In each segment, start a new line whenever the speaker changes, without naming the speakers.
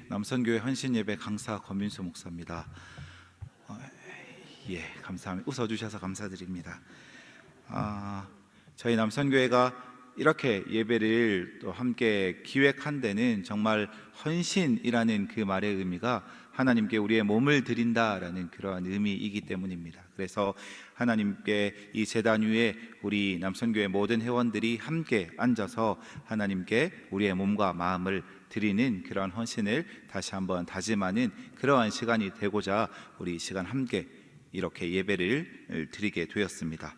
남선교회 헌신예배 강사 권민수 목사입니다. 감사합니다. 웃어주셔서 감사드립니다. 저희 남선교회가 이렇게 예배를 또 함께 기획한 데는 정말 헌신이라는 그 말의 의미가 하나님께 우리의 몸을 드린다라는 그러한 의미이기 때문입니다. 그래서 하나님께 이 제단 위에 우리 남선교회 모든 회원들이 함께 앉아서 하나님께 우리의 몸과 마음을 드리는 그러한 헌신을 다시 한번 다짐하는 그러한 시간이 되고자 우리 이 시간 함께 이렇게 예배를 드리게 되었습니다.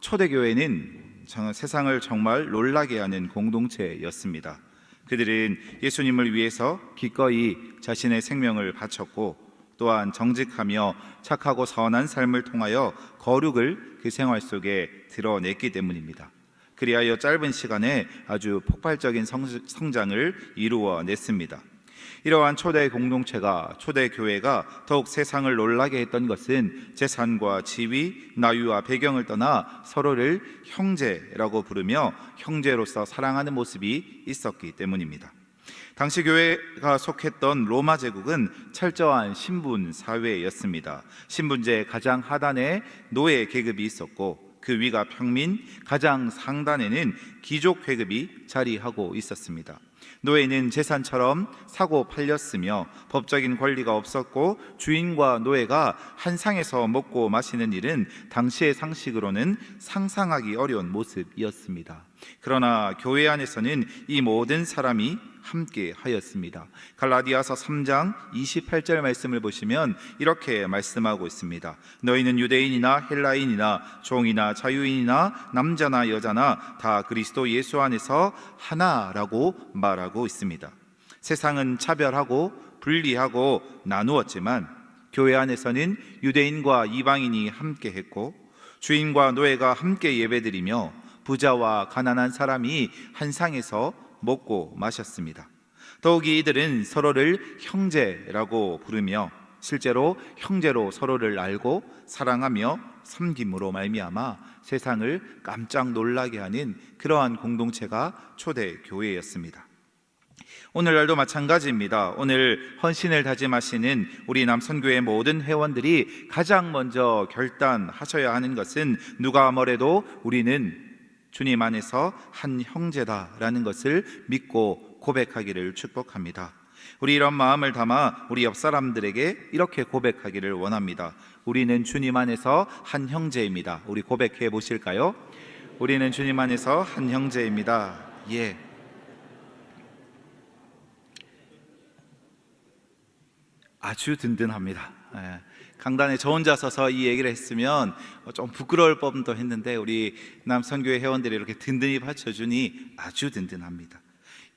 초대교회는 세상을 정말 놀라게 하는 공동체였습니다. 그들은 예수님을 위해서 기꺼이 자신의 생명을 바쳤고, 또한 정직하며 착하고 선한 삶을 통하여 거룩을 그 생활 속에 드러냈기 때문입니다. 그리하여 짧은 시간에 아주 폭발적인 성장을 이루어냈습니다. 이러한 초대 공동체가, 초대 교회가 더욱 세상을 놀라게 했던 것은 재산과 지위, 나이와 배경을 떠나 서로를 형제라고 부르며 형제로서 사랑하는 모습이 있었기 때문입니다. 당시 교회가 속했던 로마 제국은 철저한 신분 사회였습니다. 신분제의 가장 하단에 노예 계급이 있었고, 그 위가 평민, 가장 상단에는 귀족 계급이 자리하고 있었습니다. 노예는 재산처럼 사고 팔렸으며 법적인 권리가 없었고, 주인과 노예가 한 상에서 먹고 마시는 일은 당시의 상식으로는 상상하기 어려운 모습이었습니다. 그러나 교회 안에서는 이 모든 사람이 함께 하였습니다. 갈라디아서 3장 28절 말씀을 보시면 이렇게 말씀하고 있습니다. 너희는 유대인이나 헬라인이나 종이나 자유인이나 남자나 여자나 다 그리스도 예수 안에서 하나라고 말하고 있습니다. 세상은 차별하고 분리하고 나누었지만 교회 안에서는 유대인과 이방인이 함께 했고, 주인과 노예가 함께 예배드리며 부자와 가난한 사람이 한 상에서 먹고 마셨습니다. 더욱이 이들은 서로를 형제라고 부르며 실제로 형제로 서로를 알고 사랑하며 섬김으로 말미암아 세상을 깜짝 놀라게 하는 그러한 공동체가 초대 교회였습니다. 오늘날도 마찬가지입니다. 오늘 헌신을 다짐하시는 우리 남선교회 모든 회원들이 가장 먼저 결단하셔야 하는 것은 누가 뭐래도 우리는 주님 안에서 한 형제다라는 것을 믿고 고백하기를 축복합니다. 우리 이런 마음을 담아 우리 옆 사람들에게 이렇게 고백하기를 원합니다. 우리는 주님 안에서 한 형제입니다. 우리 고백해 보실까요? 우리는 주님 안에서 한 형제입니다. 아주 든든합니다. 강단에 저 혼자 서서 이 얘기를 했으면 좀 부끄러울 법도 했는데 우리 남선교회 회원들이 이렇게 든든히 받쳐주니 아주 든든합니다.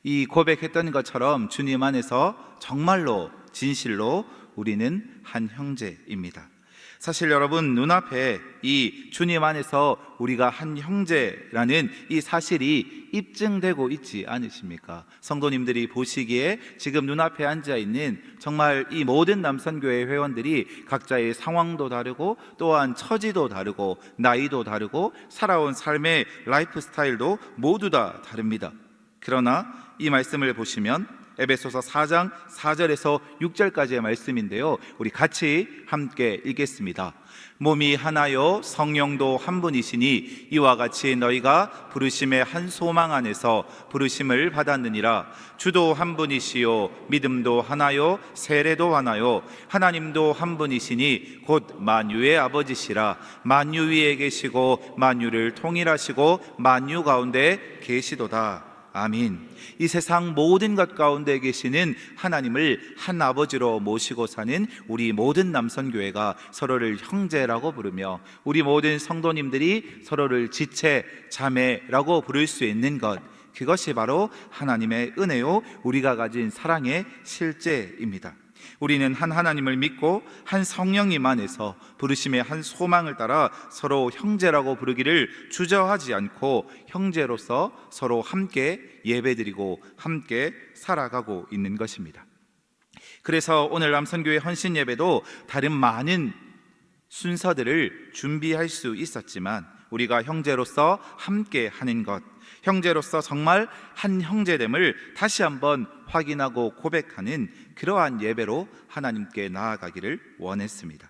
이 고백했던 것처럼 주님 안에서 정말로 진실로 우리는 한 형제입니다. 사실 여러분, 눈앞에 이 주님 안에서 우리가 한 형제라는 이 사실이 입증되고 있지 않으십니까? 성도님들이 보시기에 지금 눈앞에 앉아있는 정말 이 모든 남선교회 회원들이 각자의 상황도 다르고, 또한 처지도 다르고, 나이도 다르고, 살아온 삶의 라이프 스타일도 모두 다 다릅니다. 그러나 이 말씀을 보시면 에베소서 4장 4절에서 6절까지의 말씀인데요, 우리 같이 함께 읽겠습니다. 몸이 하나요 성령도 한 분이시니 이와 같이 너희가 부르심의 한 소망 안에서 부르심을 받았느니라. 주도 한 분이시요 믿음도 하나요 세례도 하나요 하나님도 한 분이시니 곧 만유의 아버지시라. 만유 위에 계시고 만유를 통일하시고 만유 가운데 계시도다. 아멘. 이 세상 모든 것 가운데 계시는 하나님을 한 아버지로 모시고 사는 우리 모든 남선교회가 서로를 형제라고 부르며, 우리 모든 성도님들이 서로를 지체, 자매라고 부를 수 있는 것, 그것이 바로 하나님의 은혜요 우리가 가진 사랑의 실제입니다. 우리는 한 하나님을 믿고 한 성령님 안에서 부르심의 한 소망을 따라 서로 형제라고 부르기를 주저하지 않고 형제로서 서로 함께 예배드리고 함께 살아가고 있는 것입니다. 그래서 오늘 남선교회 헌신 예배도 다른 많은 순서들을 준비할 수 있었지만 우리가 형제로서 함께 하는 것, 형제로서 정말 한 형제됨을 다시 한번 확인하고 고백하는 그러한 예배로 하나님께 나아가기를 원했습니다.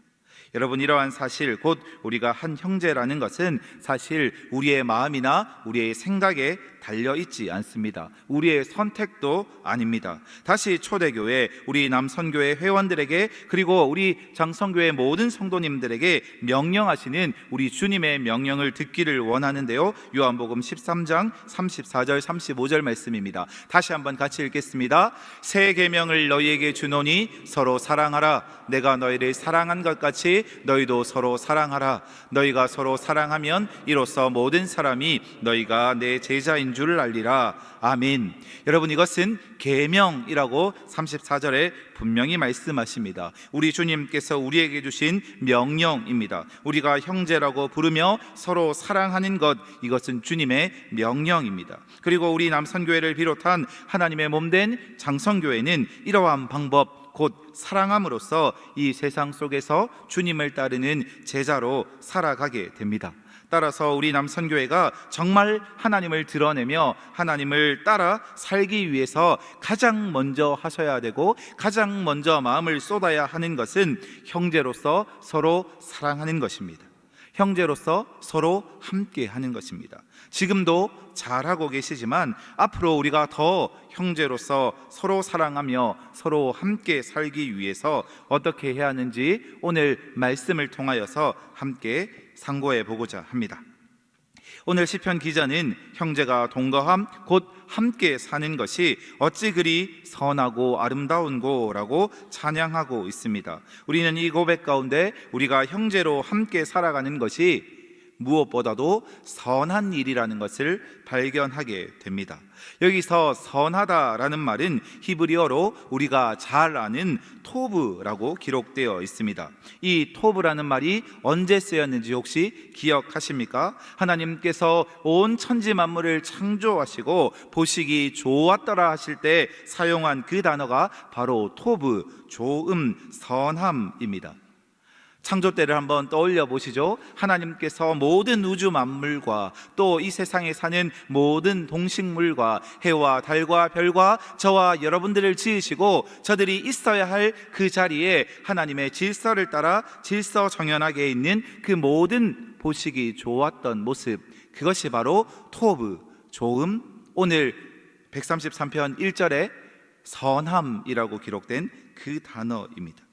여러분, 이러한 사실, 곧 우리가 한 형제라는 것은 사실 우리의 마음이나 우리의 생각에 달려있지 않습니다. 우리의 선택도 아닙니다. 다시 초대교회, 우리 남선교회 회원들에게, 그리고 우리 장성교회 모든 성도님들에게 명령하시는 우리 주님의 명령을 듣기를 원하는데요, 요한복음 13장 34절 35절 말씀입니다. 다시 한번 같이 읽겠습니다. 새 계명을 너희에게 주노니 서로 사랑하라. 내가 너희를 사랑한 것 같이 너희도 서로 사랑하라. 너희가 서로 사랑하면 이로써 모든 사람이 너희가 내 제자인 줄 알리라. 아멘. 여러분, 이것은 계명이라고 34절에 분명히 말씀하십니다. 우리 주님께서 우리에게 주신 명령입니다. 우리가 형제라고 부르며 서로 사랑하는 것, 이것은 주님의 명령입니다. 그리고 우리 남선교회를 비롯한 하나님의 몸된 장성교회는 이러한 방법, 곧 사랑함으로써 이 세상 속에서 주님을 따르는 제자로 살아가게 됩니다. 따라서 우리 남선교회가 정말 하나님을 드러내며 하나님을 따라 살기 위해서 가장 먼저 하셔야 되고 가장 먼저 마음을 쏟아야 하는 것은 형제로서 서로 사랑하는 것입니다. 형제로서 서로 함께 하는 것입니다. 지금도 잘하고 계시지만 앞으로 우리가 더 형제로서 서로 사랑하며 서로 함께 살기 위해서 어떻게 해야 하는지 오늘 말씀을 통하여서 함께 상고해 보고자 합니다. 오늘 시편 기자는 형제가 동거함, 곧 함께 사는 것이 어찌 그리 선하고 아름다운고라고 찬양하고 있습니다. 우리는 이 고백 가운데 우리가 형제로 함께 살아가는 것이 무엇보다도 선한 일이라는 것을 발견하게 됩니다. 여기서 선하다라는 말은 히브리어로 우리가 잘 아는 토브라고 기록되어 있습니다. 이 토브라는 말이 언제 쓰였는지 혹시 기억하십니까? 하나님께서 온 천지 만물을 창조하시고 보시기 좋았더라 하실 때 사용한 그 단어가 바로 토브, 좋음, 선함입니다. 창조 때를 한번 떠올려 보시죠. 하나님께서 모든 우주 만물과 또 이 세상에 사는 모든 동식물과 해와 달과 별과 저와 여러분들을 지으시고 저들이 있어야 할 그 자리에 하나님의 질서를 따라 질서정연하게 있는 그 모든 보시기 좋았던 모습, 그것이 바로 토브, 좋음, 오늘 133편 1절에 선함이라고 기록된 그 단어입니다.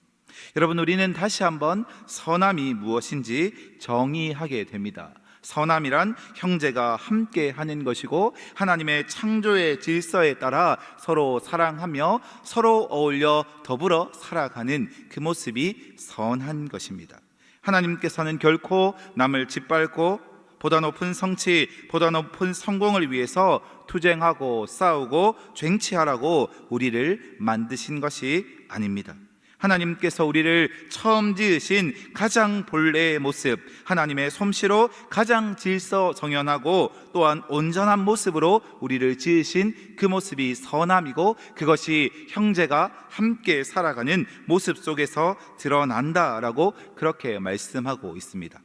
여러분, 우리는 다시 한번 선함이 무엇인지 정의하게 됩니다. 선함이란 형제가 함께 하는 것이고 하나님의 창조의 질서에 따라 서로 사랑하며 서로 어울려 더불어 살아가는 그 모습이 선한 것입니다. 하나님께서는 결코 남을 짓밟고 보다 높은 성취, 보다 높은 성공을 위해서 투쟁하고 싸우고 쟁취하라고 우리를 만드신 것이 아닙니다. 하나님께서 우리를 처음 지으신 가장 본래의 모습, 하나님의 솜씨로 가장 질서정연하고 또한 온전한 모습으로 우리를 지으신 그 모습이 선함이고 그것이 형제가 함께 살아가는 모습 속에서 드러난다라고 그렇게 말씀하고 있습니다.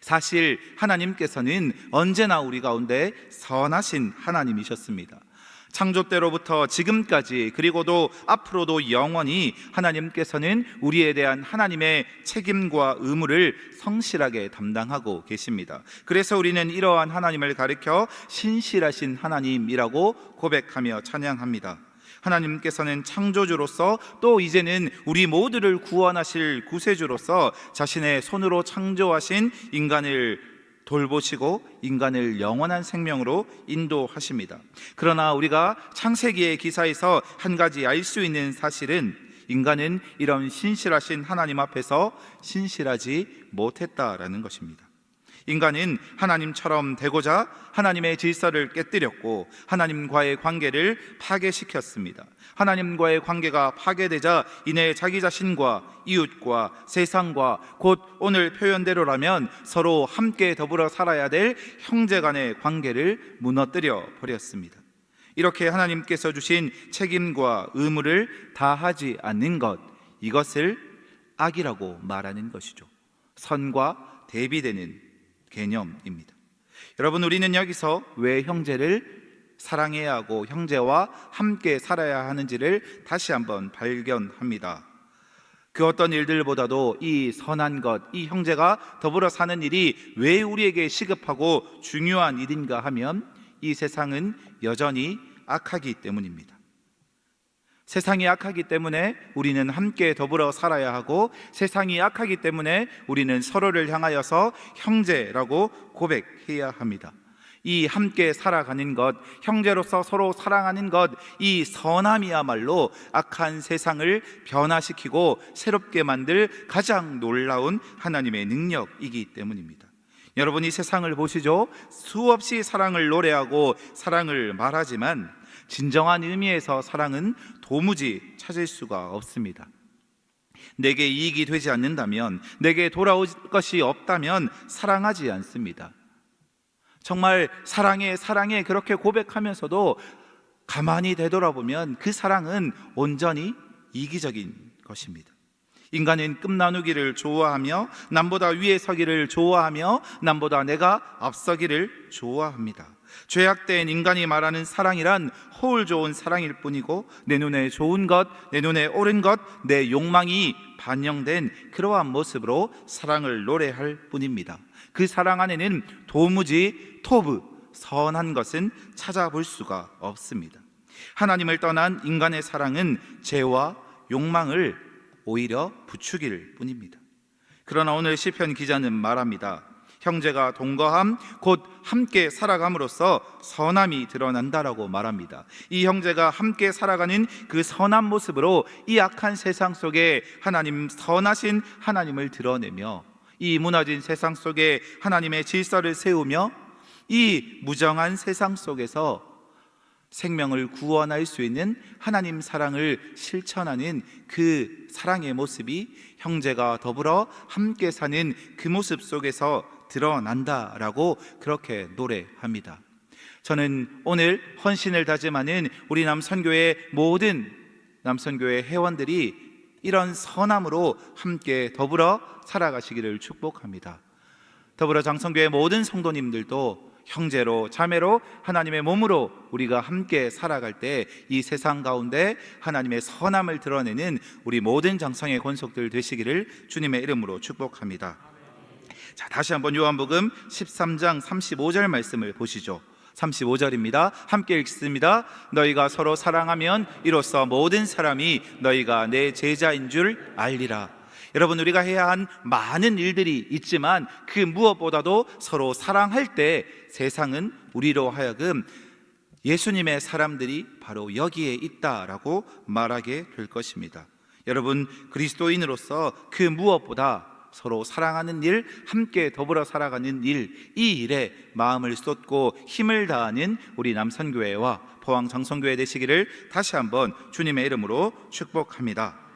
사실 하나님께서는 언제나 우리 가운데 선하신 하나님이셨습니다. 창조 때로부터 지금까지 그리고도 앞으로도 영원히 하나님께서는 우리에 대한 하나님의 책임과 의무를 성실하게 담당하고 계십니다. 그래서 우리는 이러한 하나님을 가리켜 신실하신 하나님이라고 고백하며 찬양합니다. 하나님께서는 창조주로서 또 이제는 우리 모두를 구원하실 구세주로서 자신의 손으로 창조하신 인간을 돌보시고 인간을 영원한 생명으로 인도하십니다. 그러나 우리가 창세기의 기사에서 한 가지 알 수 있는 사실은 인간은 이런 신실하신 하나님 앞에서 신실하지 못했다라는 것입니다. 인간은 하나님처럼 되고자 하나님의 질서를 깨뜨렸고 하나님과의 관계를 파괴시켰습니다. 하나님과의 관계가 파괴되자 이내 자기 자신과 이웃과 세상과 곧 오늘 표현대로라면 서로 함께 더불어 살아야 될 형제 간의 관계를 무너뜨려 버렸습니다. 이렇게 하나님께서 주신 책임과 의무를 다하지 않는 것, 이것을 악이라고 말하는 것이죠. 선과 대비되는 개념입니다. 여러분, 우리는 여기서 왜 형제를 사랑해야 하고 형제와 함께 살아야 하는지를 다시 한번 발견합니다. 그 어떤 일들보다도 이 선한 것, 이 형제가 더불어 사는 일이 왜 우리에게 시급하고 중요한 일인가 하면 이 세상은 여전히 악하기 때문입니다. 세상이 악하기 때문에 우리는 함께 더불어 살아야 하고, 세상이 악하기 때문에 우리는 서로를 향하여서 형제라고 고백해야 합니다. 이 함께 살아가는 것, 형제로서 서로 사랑하는 것, 이 선함이야말로 악한 세상을 변화시키고 새롭게 만들 가장 놀라운 하나님의 능력이기 때문입니다. 여러분, 이 세상을 보시죠. 수없이 사랑을 노래하고 사랑을 말하지만 진정한 의미에서 사랑은 도무지 찾을 수가 없습니다. 내게 이익이 되지 않는다면, 내게 돌아올 것이 없다면 사랑하지 않습니다. 정말 사랑해 사랑해 그렇게 고백하면서도 가만히 되돌아보면 그 사랑은 온전히 이기적인 것입니다. 인간은 끝나누기를 좋아하며 남보다 위에 서기를 좋아하며 남보다 내가 앞서기를 좋아합니다. 죄악된 인간이 말하는 사랑이란 허울 좋은 사랑일 뿐이고, 내 눈에 좋은 것, 내 눈에 옳은 것, 내 욕망이 반영된 그러한 모습으로 사랑을 노래할 뿐입니다. 그 사랑 안에는 도무지 선한 것은 찾아볼 수가 없습니다. 하나님을 떠난 인간의 사랑은 죄와 욕망을 오히려 부추길 뿐입니다. 그러나 오늘 시편 기자는 말합니다. 형제가 동거함 곧 함께 살아감으로써 선함이 드러난다라고 말합니다. 이 형제가 함께 살아가는 그 선한 모습으로 이 악한 세상 속에 하나님, 선하신 하나님을 드러내며, 이 무너진 세상 속에 하나님의 질서를 세우며, 이 무정한 세상 속에서 생명을 구원할 수 있는 하나님 사랑을 실천하는 그 사랑의 모습이 형제가 더불어 함께 사는 그 모습 속에서 드러난다라고 그렇게 노래합니다. 저는 오늘 헌신을 다짐하는 우리 남선교회 모든 남선교회 회원들이 이런 선함으로 함께 더불어 살아가시기를 축복합니다. 더불어 장성교회 모든 성도님들도 형제로 자매로 하나님의 몸으로 우리가 함께 살아갈 때 이 세상 가운데 하나님의 선함을 드러내는 우리 모든 장성의 권속들 되시기를 주님의 이름으로 축복합니다. 자, 다시 한번 요한복음 13장 35절 말씀을 보시죠. 35절입니다. 함께 읽습니다. 너희가 서로 사랑하면 이로써 모든 사람이 너희가 내 제자인 줄 알리라. 여러분, 우리가 해야 한 많은 일들이 있지만 그 무엇보다도 서로 사랑할 때 세상은 우리로 하여금 예수님의 사람들이 바로 여기에 있다라고 말하게 될 것입니다. 여러분, 그리스도인으로서 그 무엇보다 서로 사랑하는 일, 함께 더불어 살아가는 일, 이 일에 마음을 쏟고 힘을 다하는 우리 남선교회와 포항 장성교회 되시기를 다시 한번 주님의 이름으로 축복합니다.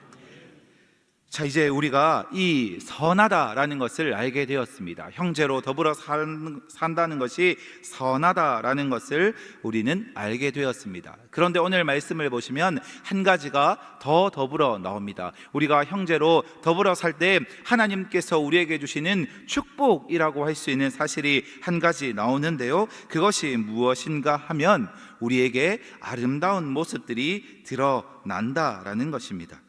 자, 이제 우리가 이 선하다라는 것을 알게 되었습니다. 형제로 더불어 산다는 것이 선하다라는 것을 우리는 알게 되었습니다. 그런데 오늘 말씀을 보시면 한 가지가 더 더불어 나옵니다. 우리가 형제로 더불어 살 때 하나님께서 우리에게 주시는 축복이라고 할 수 있는 사실이 한 가지 나오는데요, 그것이 무엇인가 하면 우리에게 아름다운 모습들이 드러난다라는 것입니다.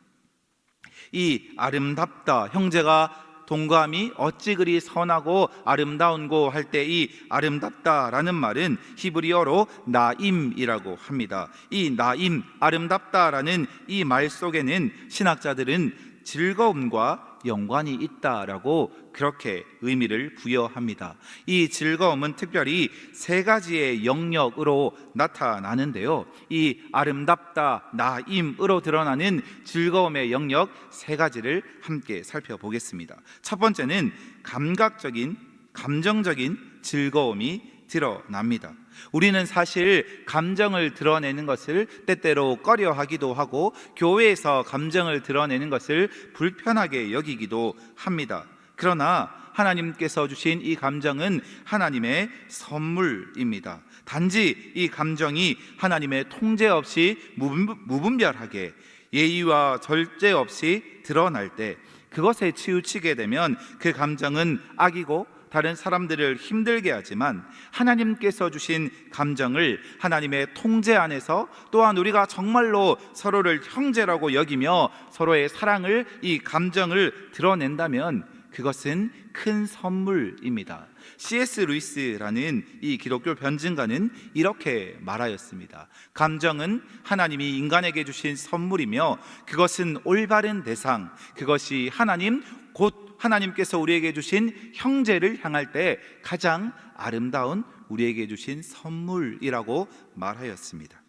이 아름답다, 형제가 동감이 어찌 그리 선하고 아름다운고 할 때 이 아름답다라는 말은 히브리어로 나임이라고 합니다. 이 나임, 아름답다라는 이 말 속에는 신학자들은 즐거움과 연관이 있다라고 그렇게 의미를 부여합니다. 이 즐거움은 특별히 세 가지의 영역으로 나타나는데요, 이 아름답다, 나임으로 드러나는 즐거움의 영역 세 가지를 함께 살펴보겠습니다. 첫 번째는 감각적인, 감정적인 즐거움이 드러납니다. 우리는 사실 감정을 드러내는 것을 때때로 꺼려하기도 하고 교회에서 감정을 드러내는 것을 불편하게 여기기도 합니다. 그러나 하나님께서 주신 이 감정은 하나님의 선물입니다. 단지 이 감정이 하나님의 통제 없이 무분별하게 예의와 절제 없이 드러날 때, 그것에 치우치게 되면 그 감정은 악이고 다른 사람들을 힘들게 하지만 하나님께서 주신 감정을 하나님의 통제 안에서, 또한 우리가 정말로 서로를 형제라고 여기며 서로의 사랑을, 이 감정을 드러낸다면 그것은 큰 선물입니다. C.S. 루이스라는 이 기독교 변증가는 이렇게 말하였습니다. 감정은 하나님이 인간에게 주신 선물이며 그것은 올바른 대상, 그것이 하나님, 곧 하나님께서 우리에게 주신 형제를 향할 때 가장 아름다운 우리에게 주신 선물이라고 말하였습니다.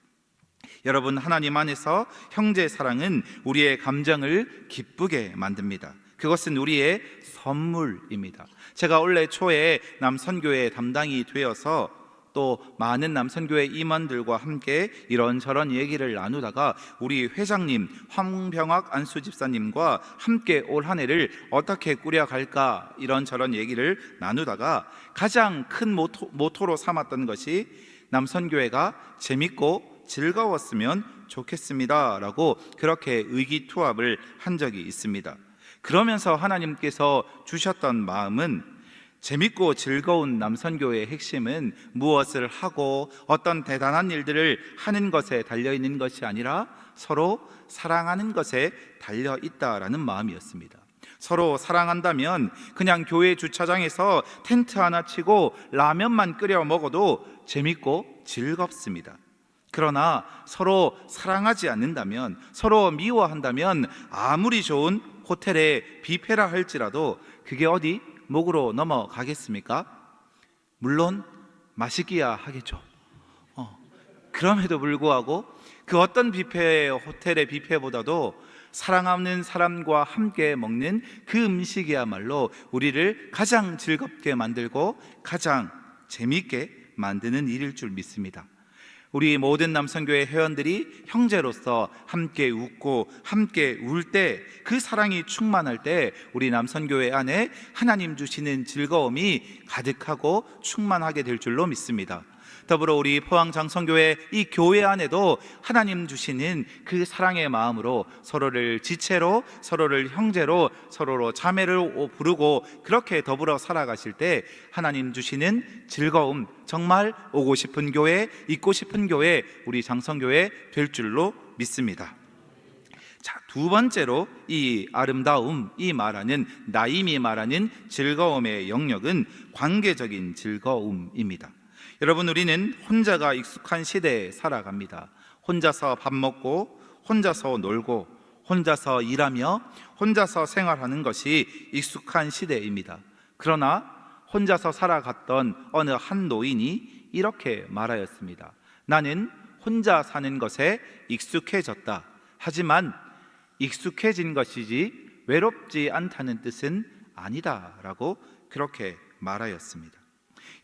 여러분, 하나님 안에서 형제 사랑은 우리의 감정을 기쁘게 만듭니다. 그것은 우리의 선물입니다. 제가 올해 초에 남선교회 담당이 되어서 또 많은 남선교회 임원들과 함께 이런저런 얘기를 나누다가 우리 회장님 황병학 안수집사님과 함께 올 한 해를 어떻게 꾸려갈까 이런저런 얘기를 나누다가 가장 큰 모토로 삼았던 것이 남선교회가 재밌고 즐거웠으면 좋겠습니다 라고 그렇게 의기투합을 한 적이 있습니다. 그러면서 하나님께서 주셨던 마음은, 재밌고 즐거운 남선교회의 핵심은 무엇을 하고 어떤 대단한 일들을 하는 것에 달려있는 것이 아니라 서로 사랑하는 것에 달려있다라는 마음이었습니다. 서로 사랑한다면 그냥 교회 주차장에서 텐트 하나 치고 라면만 끓여 먹어도 재밌고 즐겁습니다. 그러나 서로 사랑하지 않는다면, 서로 미워한다면 아무리 좋은 호텔의 뷔페라 할지라도 그게 어디 목으로 넘어가겠습니까? 물론 맛있기야 하겠죠. 그럼에도 불구하고 그 어떤 뷔페, 호텔의 뷔페보다도 사랑하는 사람과 함께 먹는 그 음식이야말로 우리를 가장 즐겁게 만들고 가장 재미있게 만드는 일일 줄 믿습니다. 우리 모든 남선교회 회원들이 형제로서 함께 웃고 함께 울 때, 그 사랑이 충만할 때 우리 남선교회 안에 하나님 주시는 즐거움이 가득하고 충만하게 될 줄로 믿습니다. 더불어 우리 포항장성교회 이 교회 안에도 하나님 주시는 그 사랑의 마음으로 서로를 지체로, 서로를 형제로, 서로로 자매를 부르고 그렇게 더불어 살아가실 때 하나님 주시는 즐거움, 정말 오고 싶은 교회, 있고 싶은 교회, 우리 장성교회 될 줄로 믿습니다. 자, 두 번째로 이 아름다움, 이 말하는, 나임이 말하는 즐거움의 영역은 관계적인 즐거움입니다. 여러분, 우리는 혼자가 익숙한 시대에 살아갑니다. 혼자서 밥 먹고, 혼자서 놀고, 혼자서 일하며, 혼자서 생활하는 것이 익숙한 시대입니다. 그러나 혼자서 살아갔던 어느 한 노인이 이렇게 말하였습니다. 나는 혼자 사는 것에 익숙해졌다. 하지만 익숙해진 것이지 외롭지 않다는 뜻은 아니다 라고 그렇게 말하였습니다.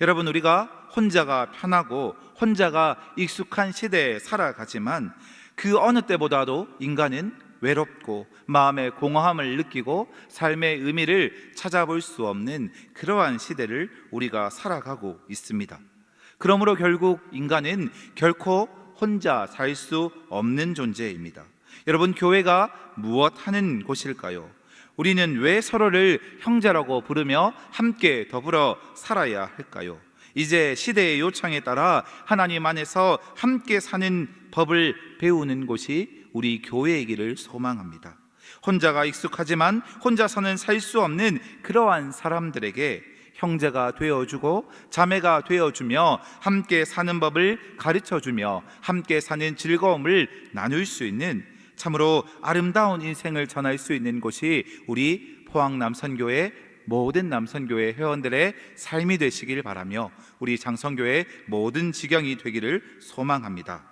여러분, 우리가 혼자가 편하고 혼자가 익숙한 시대에 살아가지만 그 어느 때보다도 인간은 외롭고 마음의 공허함을 느끼고 삶의 의미를 찾아볼 수 없는 그러한 시대를 우리가 살아가고 있습니다. 그러므로 결국 인간은 결코 혼자 살 수 없는 존재입니다. 여러분, 교회가 무엇 하는 곳일까요? 우리는 왜 서로를 형제라고 부르며 함께 더불어 살아야 할까요? 이제 시대의 요청에 따라 하나님 안에서 함께 사는 법을 배우는 곳이 우리 교회이기를 소망합니다. 혼자가 익숙하지만 혼자서는 살 수 없는 그러한 사람들에게 형제가 되어주고 자매가 되어주며 함께 사는 법을 가르쳐주며 함께 사는 즐거움을 나눌 수 있는, 참으로 아름다운 인생을 전할 수 있는 곳이 우리 포항 남선교회 모든 남선교회 회원들의 삶이 되시길 바라며 우리 장성교회 모든 지경이 되기를 소망합니다.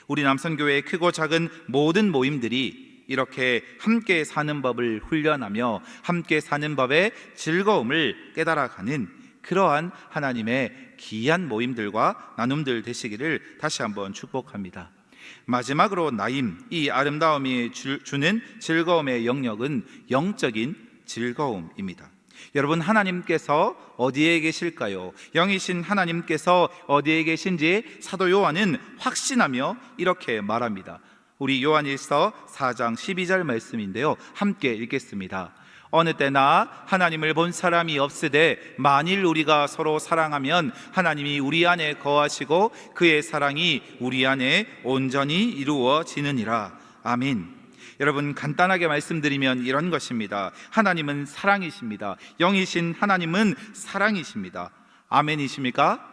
우리 남선교회의 크고 작은 모든 모임들이 이렇게 함께 사는 법을 훈련하며 함께 사는 법의 즐거움을 깨달아가는 그러한 하나님의 귀한 모임들과 나눔들 되시기를 다시 한번 축복합니다. 마지막으로 나임, 이 아름다움이 주는 즐거움의 영역은 영적인 즐거움입니다. 여러분, 하나님께서 어디에 계실까요? 영이신 하나님께서 어디에 계신지 사도 요한은 확신하며 이렇게 말합니다. 우리 요한일서 4장 12절 말씀인데요, 함께 읽겠습니다. 어느 때나 하나님을 본 사람이 없으되 만일 우리가 서로 사랑하면 하나님이 우리 안에 거하시고 그의 사랑이 우리 안에 온전히 이루어지느니라. 아멘. 여러분, 간단하게 말씀드리면 이런 것입니다. 하나님은 사랑이십니다. 영이신 하나님은 사랑이십니다. 아멘이십니까?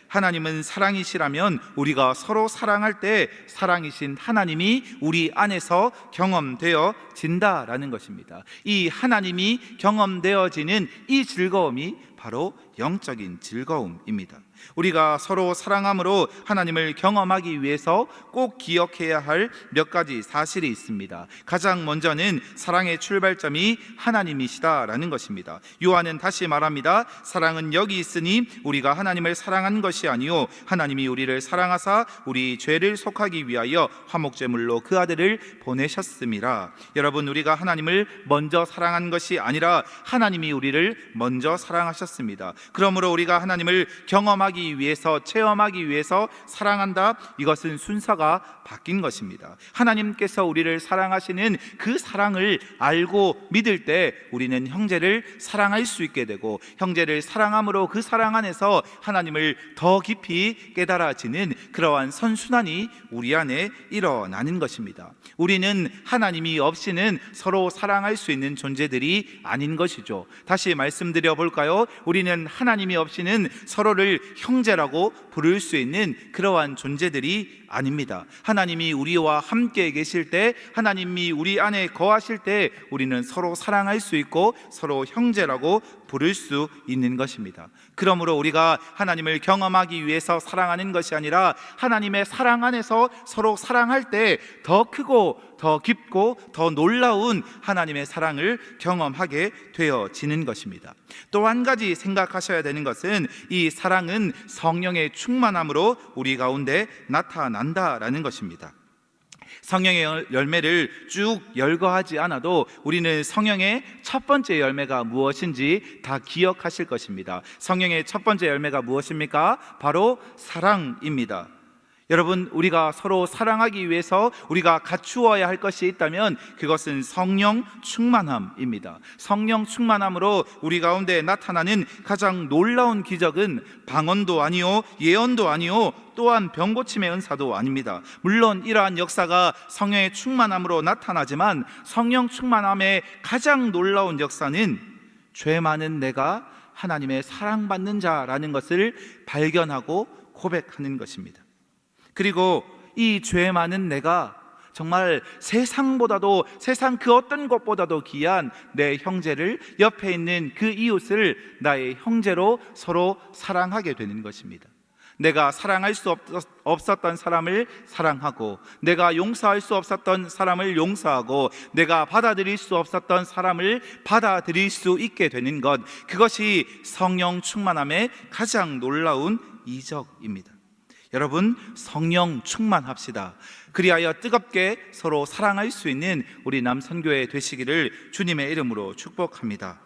하나님은 사랑이시라면 우리가 서로 사랑할 때 사랑이신 하나님이 우리 안에서 경험되어진다라는 것입니다. 이 하나님이 경험되어지는 이 즐거움이 바로 영적인 즐거움입니다. 우리가 서로 사랑함으로 하나님을 경험하기 위해서 꼭 기억해야 할 몇 가지 사실이 있습니다. 가장 먼저는 사랑의 출발점이 하나님이시다라는 것입니다. 요한은 다시 말합니다. 사랑은 여기 있으니 우리가 하나님을 사랑한 것이 아니요 하나님이 우리를 사랑하사 우리 죄를 속하기 위하여 화목제물로 그 아들을 보내셨음이라. 여러분, 우리가 하나님을 먼저 사랑한 것이 아니라 하나님이 우리를 먼저 사랑하셨습니다. 그러므로 우리가 하나님을 경험하기 위해서, 체험하기 위해서 사랑한다, 이것은 순서가 바뀐 것입니다. 하나님께서 우리를 사랑하시는 그 사랑을 알고 믿을 때 우리는 형제를 사랑할 수 있게 되고, 형제를 사랑함으로 그 사랑 안에서 하나님을 더 깊이 깨달아지는 그러한 선순환이 우리 안에 일어나는 것입니다. 우리는 하나님이 없이는 서로 사랑할 수 있는 존재들이 아닌 것이죠. 다시 말씀드려 볼까요? 우리는 하나님이 없이는 서로를 형제라고 부를 수 있는 그러한 존재들이 아닙니다. 하나님이 우리와 함께 계실 때, 하나님이 우리 안에 거하실 때 우리는 서로 사랑할 수 있고 서로 형제라고 부를 수 있는 것입니다. 그러므로 우리가 하나님을 경험하기 위해서 사랑하는 것이 아니라 하나님의 사랑 안에서 서로 사랑할 때 더 크고 더 깊고 더 놀라운 하나님의 사랑을 경험하게 되어지는 것입니다. 또 한 가지 생각하셔야 되는 것은 이 사랑은 성령의 충만함으로 우리 가운데 나타난다라는 것입니다. 성령의 열매를 쭉 열거하지 않아도 우리는 성령의 첫 번째 열매가 무엇인지 다 기억하실 것입니다. 성령의 첫 번째 열매가 무엇입니까? 바로 사랑입니다. 여러분, 우리가 서로 사랑하기 위해서 우리가 갖추어야 할 것이 있다면 그것은 성령 충만함입니다. 성령 충만함으로 우리 가운데 나타나는 가장 놀라운 기적은 방언도 아니요 예언도 아니요 또한 병고침의 은사도 아닙니다. 물론 이러한 역사가 성령의 충만함으로 나타나지만 성령 충만함의 가장 놀라운 역사는 죄 많은 내가 하나님의 사랑받는 자라는 것을 발견하고 고백하는 것입니다. 그리고 이 죄 많은 내가 정말 세상보다도, 세상 그 어떤 것보다도 귀한 내 형제를, 옆에 있는 그 이웃을 나의 형제로 서로 사랑하게 되는 것입니다. 내가 사랑할 수 없었던 사람을 사랑하고, 내가 용서할 수 없었던 사람을 용서하고, 내가 받아들일 수 없었던 사람을 받아들일 수 있게 되는 것, 그것이 성령 충만함의 가장 놀라운 이적입니다. 여러분, 성령 충만합시다. 그리하여 뜨겁게 서로 사랑할 수 있는 우리 남선교회 되시기를 주님의 이름으로 축복합니다.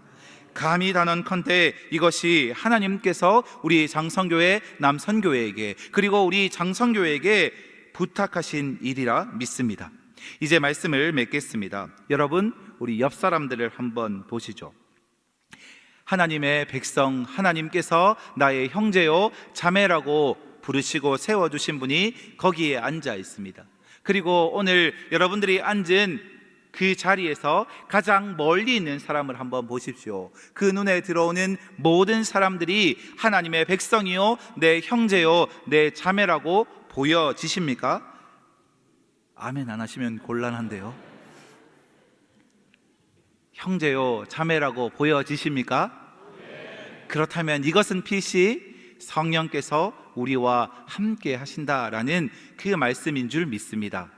감히 단언컨대 이것이 하나님께서 우리 장성교회 남선교회에게, 그리고 우리 장성교회에게 부탁하신 일이라 믿습니다. 이제 말씀을 맺겠습니다. 여러분, 우리 옆 사람들을 한번 보시죠. 하나님의 백성, 하나님께서 나의 형제요 자매라고 부르시고 세워주신 분이 거기에 앉아 있습니다. 그리고 오늘 여러분들이 앉은 그 자리에서 가장 멀리 있는 사람을 한번 보십시오. 그 눈에 들어오는 모든 사람들이 하나님의 백성이요, 내 형제요, 내 자매라고 보여지십니까? 아멘 안 하시면 곤란한데요. 형제요, 자매라고 보여지십니까? 그렇다면 이것은 필시 성령께서 우리와 함께 하신다라는 그 말씀인 줄 믿습니다.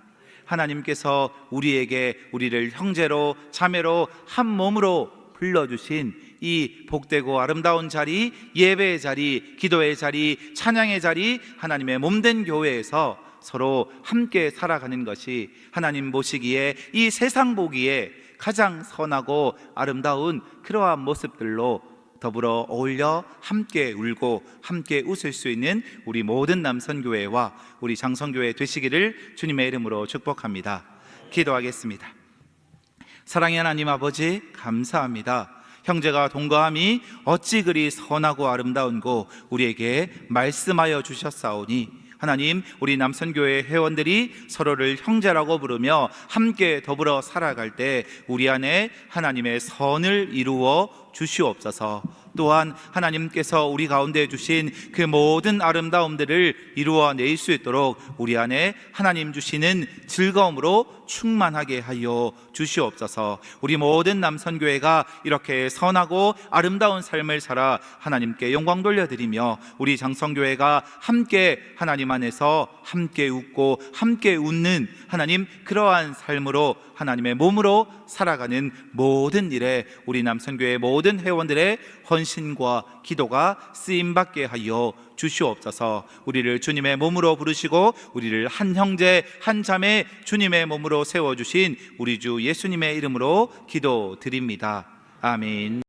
하나님께서 우리에게 우리를 형제로 자매로 한 몸으로 불러주신 이 복되고 아름다운 자리, 예배의 자리, 기도의 자리, 찬양의 자리, 하나님의 몸된 교회에서 서로 함께 살아가는 것이 하나님 보시기에, 이 세상 보기에 가장 선하고 아름다운 그러한 모습들로 더불어 어울려 함께 울고 함께 웃을 수 있는 우리 모든 남선교회와 우리 장성교회 되시기를 주님의 이름으로 축복합니다. 기도하겠습니다. 사랑의 하나님 아버지, 감사합니다. 형제가 동거함이 어찌 그리 선하고 아름다운고 우리에게 말씀하여 주셨사오니, 하나님, 우리 남선교회 회원들이 서로를 형제라고 부르며 함께 더불어 살아갈 때 우리 안에 하나님의 선을 이루어 주시옵소서. 또한 하나님께서 우리 가운데 주신 그 모든 아름다움들을 이루어낼 수 있도록 우리 안에 하나님 주시는 즐거움으로 충만하게 하여 주시옵소서. 우리 모든 남선교회가 이렇게 선하고 아름다운 삶을 살아 하나님께 영광 돌려드리며, 우리 장성교회가 함께 하나님 안에서 함께 웃고 함께 웃는 하나님, 그러한 삶으로 하나님의 몸으로 살아가는 모든 일에 우리 남선교회 모든 회원들의 헌신과 기도가 쓰임받게 하여 주시옵소서. 우리를 주님의 몸으로 부르시고 우리를 한 형제 한 자매 주님의 몸으로 세워주신 우리 주 예수님의 이름으로 기도드립니다. 아멘.